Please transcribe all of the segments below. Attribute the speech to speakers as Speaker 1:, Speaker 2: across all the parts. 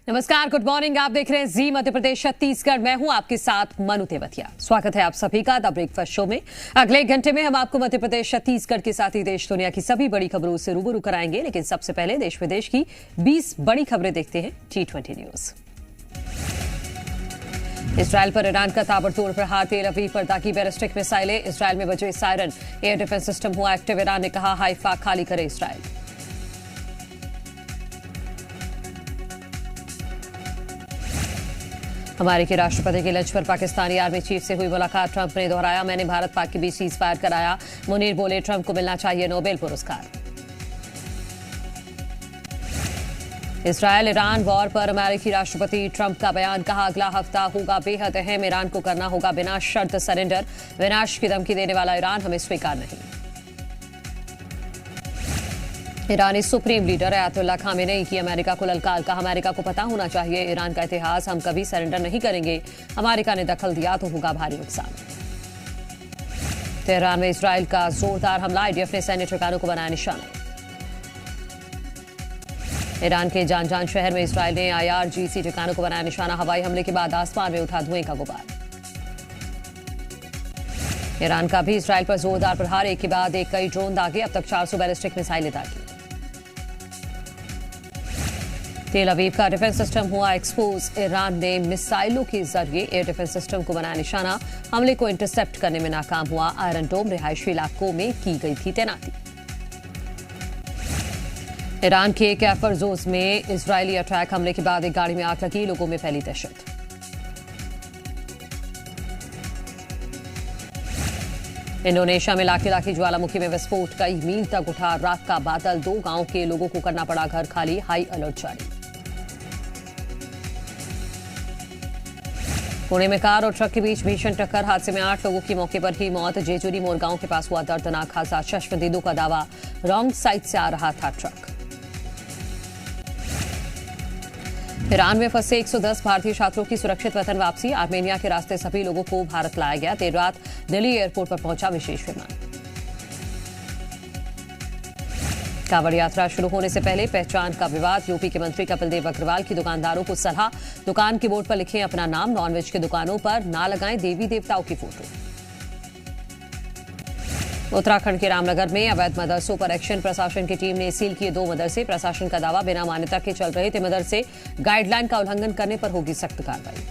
Speaker 1: नमस्कार, good morning. आप देख रहे हैं जी मध्य प्रदेश छत्तीसगढ़। मैं हूं आपके साथ मनु तेवतिया। स्वागत है आप सभी का द ब्रेकफास्ट शो में। अगले एक घंटे में हम आपको मध्य प्रदेश छत्तीसगढ़ के साथ ही देश दुनिया की सभी बड़ी खबरों से रूबरू कराएंगे, लेकिन सबसे पहले देश विदेश की 20 बड़ी खबरें देखते हैं T20 न्यूज। इसराइल पर ईरान का ताबड़तोड़ प्रहार। तेल अवीव पर दागी बैलिस्टिक मिसाइलें। इसराइल में बजे सायरन। एयर डिफेंस सिस्टम हुआ एक्टिव। ईरान ने कहा हाइफा खाली करे इसराइल। अमेरिकी राष्ट्रपति के लंच पर पाकिस्तानी आर्मी चीफ से हुई मुलाकात। ट्रंप ने दोहराया, मैंने भारत पाक के बीच सीज फायर कराया। मुनीर बोले, ट्रंप को मिलना चाहिए नोबेल पुरस्कार। इसराइल ईरान वॉर पर अमेरिकी राष्ट्रपति ट्रंप का बयान। कहा, अगला हफ्ता होगा बेहद अहम। ईरान को करना होगा बिना शर्त सरेंडर। विनाश की धमकी देने वाला ईरान हमें स्वीकार नहीं। ईरानी सुप्रीम लीडर अयातुल्ला खामेनेई की अमेरिका को ललकार। कहा, अमेरिका को पता होना चाहिए ईरान का इतिहास, हम कभी सरेंडर नहीं करेंगे। अमेरिका ने दखल दिया तो होगा भारी नुकसान। तेहरान में इसराइल का जोरदार हमला। आईडीएफ ने सैन्य ठिकानों को बनाया निशाना। ईरान के जानजान शहर में इसराइल ने IRGC ठिकानों को बनाया निशाना। हवाई हमले के बाद आसमान में उठा धुएं का गुबार। ईरान का भी इसराइल पर जोरदार प्रहार। एक के बाद एक कई ड्रोन दागे। अब तक 400 बैलिस्टिक मिसाइलें दागी। तेल अवीव का डिफेंस सिस्टम हुआ एक्सपोज। ईरान ने मिसाइलों के जरिए एयर डिफेंस सिस्टम को बनाया निशाना। हमले को इंटरसेप्ट करने में नाकाम हुआ। आयरन डोम रिहायशी इलाकों में की गई थी तैनाती। ईरान के कैफर जोज में इजरायली अटैक। हमले के बाद एक गाड़ी में आग लगी। लोगों में फैली दहशत। इंडोनेशिया में लाखी लाखी ज्वालामुखी में विस्फोट। कई मील तक उठा रात का बादल। 2 गांव के लोगों को करना पड़ा घर खाली। हाई अलर्ट जारी। पुणे में कार और ट्रक के बीच भीषण टक्कर। हादसे में 8 लोगों की मौके पर ही मौत। जेजुरी मोर गांव के पास हुआ दर्दनाक हादसा। चश्मदीदों का दावा, रॉन्ग साइड से आ रहा था ट्रक। ईरान में फंसे 110 भारतीय छात्रों की सुरक्षित वतन वापसी। आर्मेनिया के रास्ते सभी लोगों को भारत लाया गया। देर रात दिल्ली एयरपोर्ट पर पहुंचा विशेष विमान। कांवड़ यात्रा शुरू होने से पहले पहचान का विवाद। यूपी के मंत्री कपिल देव अग्रवाल की दुकानदारों को सलाह, दुकान के बोर्ड पर लिखें अपना नाम। नॉनवेज की दुकानों पर ना लगाएं देवी देवताओं की फोटो। उत्तराखंड के रामनगर में अवैध मदरसों पर एक्शन। प्रशासन की टीम ने सील किए 2 मदरसे। प्रशासन का दावा, बिना मान्यता के चल रहे थे मदरसे। गाइडलाइन का उल्लंघन करने पर होगी सख्त कार्रवाई।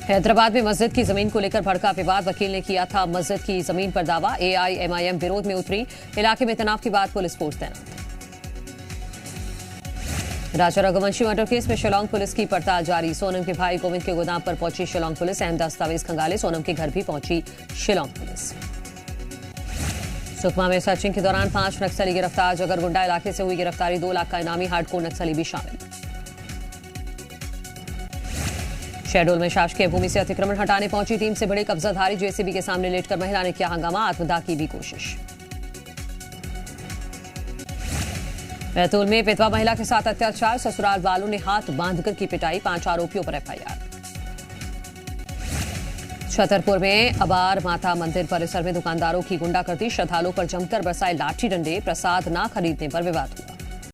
Speaker 1: हैदराबाद में मस्जिद की जमीन को लेकर भड़का विवाद। वकील ने किया था मस्जिद की जमीन पर दावा। AIMIM विरोध में उतरी। इलाके में तनाव के बाद पुलिस फोर्स तैनात। राजा रघुवंशी मर्डर केस में शिलांग पुलिस की पड़ताल जारी। सोनम के भाई गोविंद के गोदाम पर पहुंची शिलांग पुलिस। अहम दस्तावेज खंगाले। सोनम के घर भी पहुंची शिलांग पुलिस। सुकमा में सर्चिंग के दौरान 5 नक्सली गिरफ्तार। जगरगुंडा इलाके से हुई गिरफ्तारी। 2 लाख का इनामी हार्डकोर नक्सली भी शामिल। शहडोल में शासकीय भूमि से अतिक्रमण हटाने पहुंची टीम से बड़े कब्जाधारी। जेसीबी के सामने लेटकर महिला ने किया हंगामा। आत्मदाह की भी कोशिश। बैतूल में विधवा महिला के साथ अत्याचार। ससुराल वालों ने हाथ बांधकर की पिटाई। 5 आरोपियों पर FIR। छतरपुर में अबार माता मंदिर परिसर में दुकानदारों की गुंडागर्दी। श्रद्धालुओं पर जमकर बरसाए लाठी डंडे। प्रसाद न खरीदने पर विवाद हुआ।